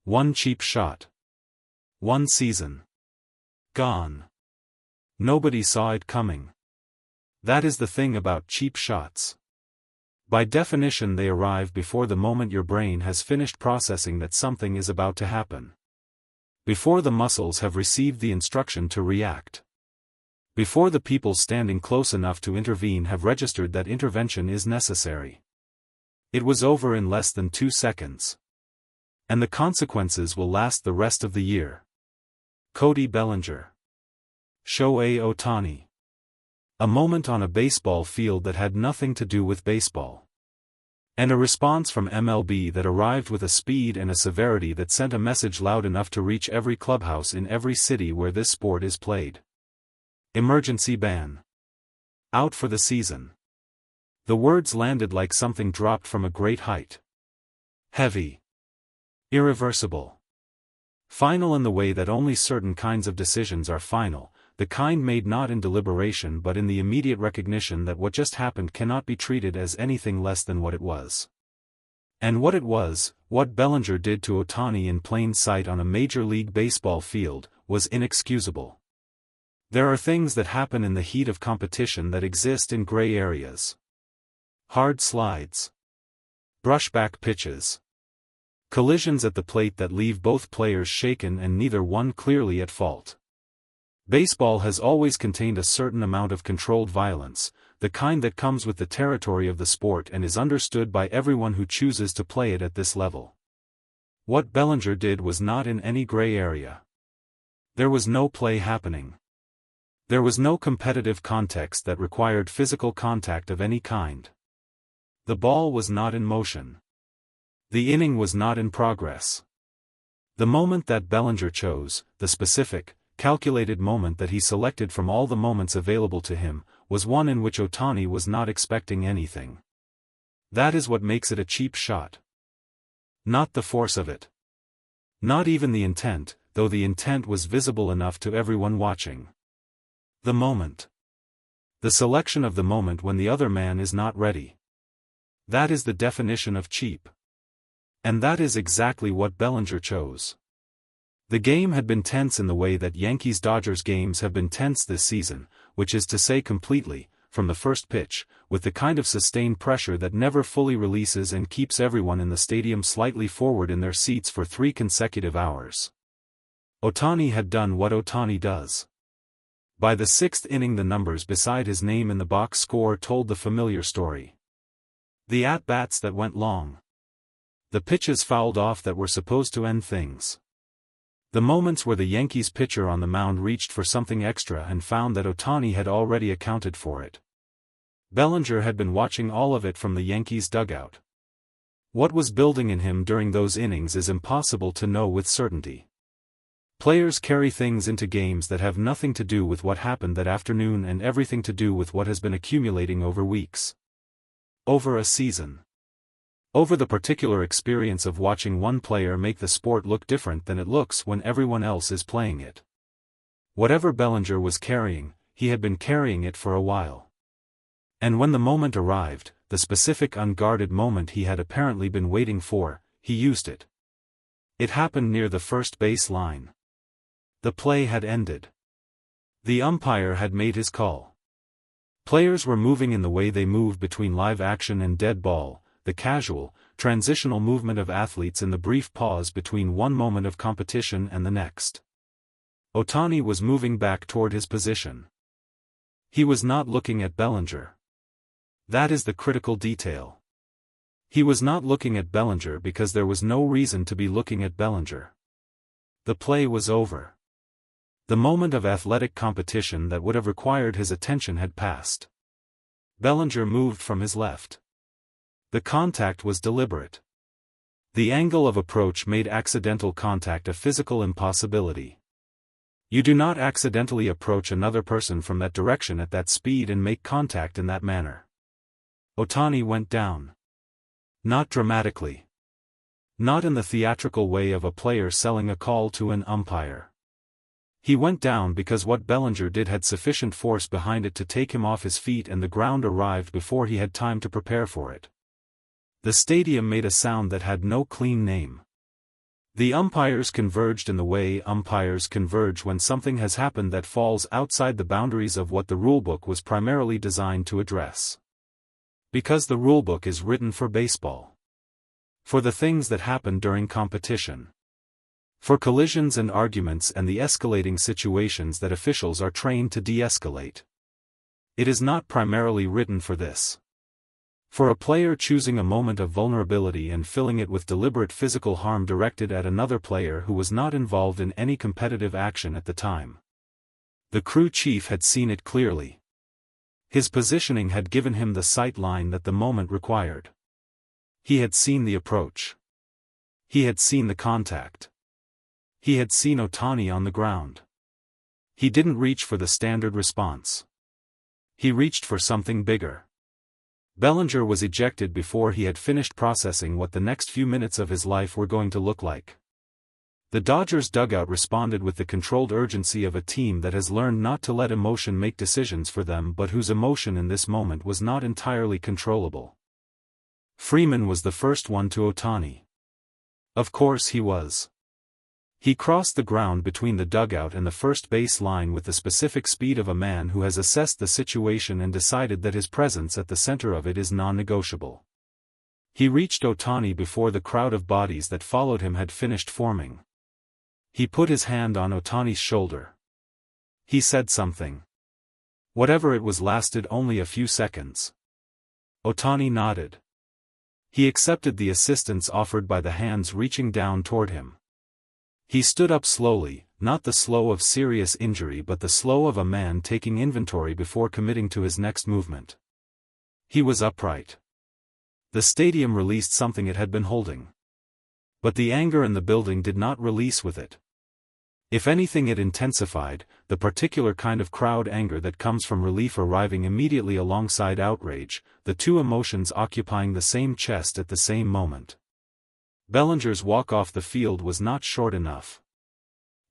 One cheap shot. One season. Gone. Nobody saw it coming. That is the thing about cheap shots. By definition, they arrive before the moment your brain has finished processing that something is about to happen. Before the muscles have received the instruction to react. Before the people standing close enough to intervene have registered that intervention is necessary. It was over in less than 2 seconds. And the consequences will last the rest of the year. Cody Bellinger. Shohei Ohtani. A moment on a baseball field that had nothing to do with baseball. And a response from MLB that arrived with a speed and a severity that sent a message loud enough to reach every clubhouse in every city where this sport is played. Emergency ban. Out for the season. The words landed like something dropped from a great height. Heavy. Irreversible. Final in the way that only certain kinds of decisions are final, the kind made not in deliberation but in the immediate recognition that what just happened cannot be treated as anything less than what it was. And what it was, what Bellinger did to Ohtani in plain sight on a Major League Baseball field, was inexcusable. There are things that happen in the heat of competition that exist in gray areas. Hard slides. Brushback pitches. Collisions at the plate that leave both players shaken and neither one clearly at fault. Baseball has always contained a certain amount of controlled violence, the kind that comes with the territory of the sport and is understood by everyone who chooses to play it at this level. What Bellinger did was not in any gray area. There was no play happening. There was no competitive context that required physical contact of any kind. The ball was not in motion. The inning was not in progress. The moment that Bellinger chose, the specific, calculated moment that he selected from all the moments available to him, was one in which Ohtani was not expecting anything. That is what makes it a cheap shot. Not the force of it. Not even the intent, though the intent was visible enough to everyone watching. The moment. The selection of the moment when the other man is not ready. That is the definition of cheap. And that is exactly what Bellinger chose. The game had been tense in the way that Yankees-Dodgers games have been tense this season, which is to say completely, from the first pitch, with the kind of sustained pressure that never fully releases and keeps everyone in the stadium slightly forward in their seats for 3 consecutive hours. Ohtani had done what Ohtani does. By the 6th inning the numbers beside his name in the box score told the familiar story. The at-bats that went long. The pitches fouled off that were supposed to end things. The moments where the Yankees pitcher on the mound reached for something extra and found that Ohtani had already accounted for it. Bellinger had been watching all of it from the Yankees' dugout. What was building in him during those innings is impossible to know with certainty. Players carry things into games that have nothing to do with what happened that afternoon and everything to do with what has been accumulating over weeks. Over a season. Over the particular experience of watching one player make the sport look different than it looks when everyone else is playing it. Whatever Bellinger was carrying, he had been carrying it for a while. And when the moment arrived, the specific unguarded moment he had apparently been waiting for, he used it. It happened near the first base line. The play had ended. The umpire had made his call. Players were moving in the way they move between live action and dead ball, the casual, transitional movement of athletes in the brief pause between one moment of competition and the next. Ohtani was moving back toward his position. He was not looking at Bellinger. That is the critical detail. He was not looking at Bellinger because there was no reason to be looking at Bellinger. The play was over. The moment of athletic competition that would have required his attention had passed. Bellinger moved from his left. The contact was deliberate. The angle of approach made accidental contact a physical impossibility. You do not accidentally approach another person from that direction at that speed and make contact in that manner. Ohtani went down. Not dramatically. Not in the theatrical way of a player selling a call to an umpire. He went down because what Bellinger did had sufficient force behind it to take him off his feet and the ground arrived before he had time to prepare for it. The stadium made a sound that had no clean name. The umpires converged in the way umpires converge when something has happened that falls outside the boundaries of what the rulebook was primarily designed to address. Because the rulebook is written for baseball. For the things that happen during competition. For collisions and arguments and the escalating situations that officials are trained to de-escalate. It is not primarily written for this. For a player choosing a moment of vulnerability and filling it with deliberate physical harm directed at another player who was not involved in any competitive action at the time. The crew chief had seen it clearly. His positioning had given him the sight line that the moment required. He had seen the approach. He had seen the contact. He had seen Ohtani on the ground. He didn't reach for the standard response. He reached for something bigger. Bellinger was ejected before he had finished processing what the next few minutes of his life were going to look like. The Dodgers dugout responded with the controlled urgency of a team that has learned not to let emotion make decisions for them but whose emotion in this moment was not entirely controllable. Freeman was the first one to Ohtani. Of course he was. He crossed the ground between the dugout and the first base line with the specific speed of a man who has assessed the situation and decided that his presence at the center of it is non-negotiable. He reached Ohtani before the crowd of bodies that followed him had finished forming. He put his hand on Ohtani's shoulder. He said something. Whatever it was lasted only a few seconds. Ohtani nodded. He accepted the assistance offered by the hands reaching down toward him. He stood up slowly, not the slow of serious injury but the slow of a man taking inventory before committing to his next movement. He was upright. The stadium released something it had been holding. But the anger in the building did not release with it. If anything, it intensified, the particular kind of crowd anger that comes from relief arriving immediately alongside outrage, the two emotions occupying the same chest at the same moment. Bellinger's walk off the field was not short enough.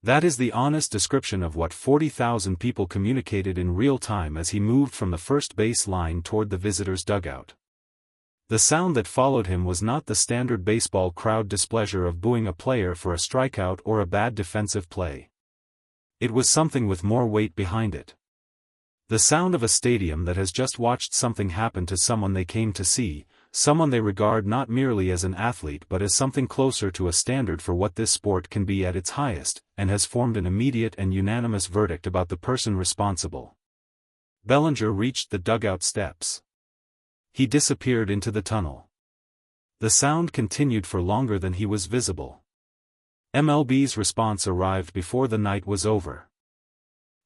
That is the honest description of what 40,000 people communicated in real time as he moved from the first base line toward the visitors' dugout. The sound that followed him was not the standard baseball crowd displeasure of booing a player for a strikeout or a bad defensive play. It was something with more weight behind it. The sound of a stadium that has just watched something happen to someone they came to see, someone they regard not merely as an athlete but as something closer to a standard for what this sport can be at its highest, and has formed an immediate and unanimous verdict about the person responsible. Bellinger reached the dugout steps. He disappeared into the tunnel. The sound continued for longer than he was visible. MLB's response arrived before the night was over.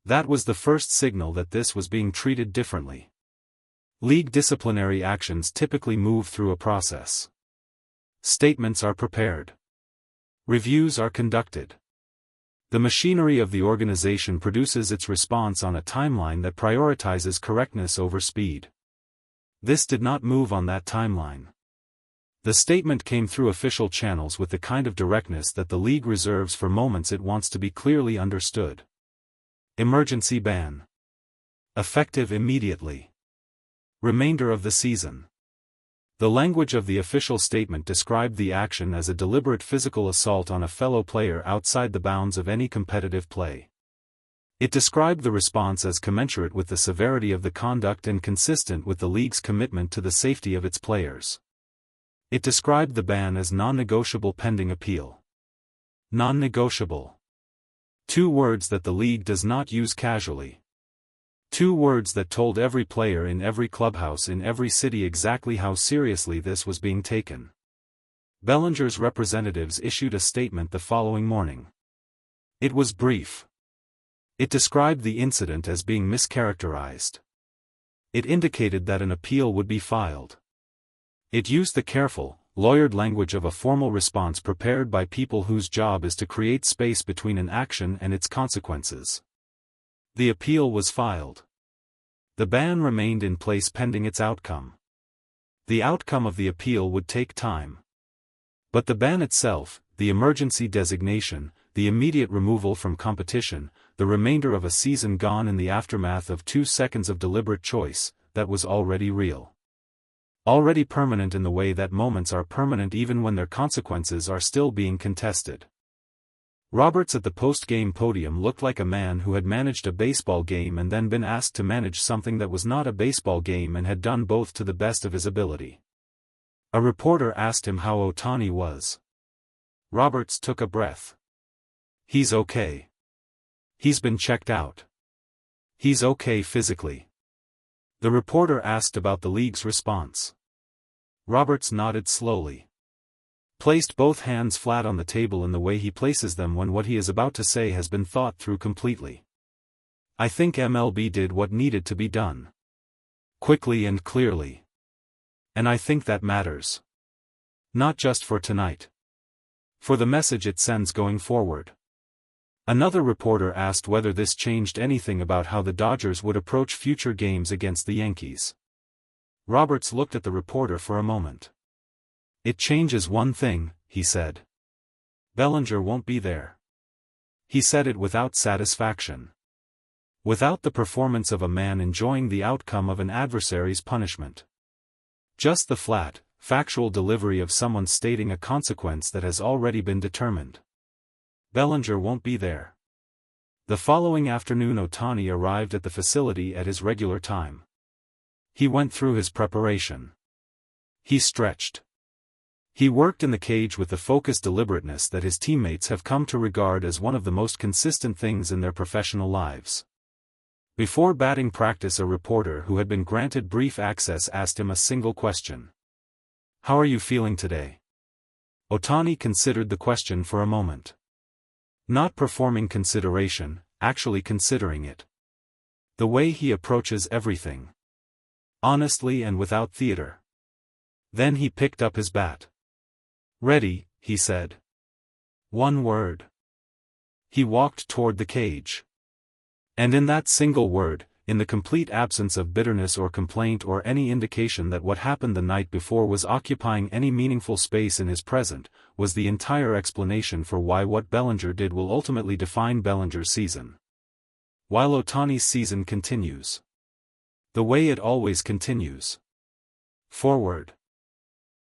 That was the first signal that this was being treated differently. League disciplinary actions typically move through a process. Statements are prepared. Reviews are conducted. The machinery of the organization produces its response on a timeline that prioritizes correctness over speed. This did not move on that timeline. The statement came through official channels with the kind of directness that the league reserves for moments it wants to be clearly understood. Emergency ban. Effective immediately. Remainder of the season. The language of the official statement described the action as a deliberate physical assault on a fellow player outside the bounds of any competitive play. It described the response as commensurate with the severity of the conduct and consistent with the league's commitment to the safety of its players. It described the ban as non-negotiable pending appeal. Non-negotiable. Two words that the league does not use casually. Two words that told every player in every clubhouse in every city exactly how seriously this was being taken. Bellinger's representatives issued a statement the following morning. It was brief. It described the incident as being mischaracterized. It indicated that an appeal would be filed. It used the careful, lawyered language of a formal response prepared by people whose job is to create space between an action and its consequences. The appeal was filed. The ban remained in place pending its outcome. The outcome of the appeal would take time. But the ban itself, the emergency designation, the immediate removal from competition, the remainder of a season gone in the aftermath of 2 seconds of deliberate choice, that was already real. Already permanent in the way that moments are permanent even when their consequences are still being contested. Roberts at the post-game podium looked like a man who had managed a baseball game and then been asked to manage something that was not a baseball game and had done both to the best of his ability. A reporter asked him how Ohtani was. Roberts took a breath. "He's okay. He's been checked out. He's okay physically." The reporter asked about the league's response. Roberts nodded slowly. Placed both hands flat on the table in the way he places them when what he is about to say has been thought through completely. "I think MLB did what needed to be done. Quickly and clearly. And I think that matters. Not just for tonight. For the message it sends going forward." Another reporter asked whether this changed anything about how the Dodgers would approach future games against the Yankees. Roberts looked at the reporter for a moment. "It changes one thing," he said. "Bellinger won't be there." He said it without satisfaction. Without the performance of a man enjoying the outcome of an adversary's punishment. Just the flat, factual delivery of someone stating a consequence that has already been determined. Bellinger won't be there. The following afternoon Ohtani arrived at the facility at his regular time. He went through his preparation. He stretched. He worked in the cage with the focused deliberateness that his teammates have come to regard as one of the most consistent things in their professional lives. Before batting practice, a reporter who had been granted brief access asked him a single question. "How are you feeling today?" Ohtani considered the question for a moment. Not performing consideration, actually considering it. The way he approaches everything. Honestly and without theater. Then he picked up his bat. "Ready," he said. One word. He walked toward the cage. And in that single word, in the complete absence of bitterness or complaint or any indication that what happened the night before was occupying any meaningful space in his present, was the entire explanation for why what Bellinger did will ultimately define Bellinger's season. While Ohtani's season continues. The way it always continues. Forward.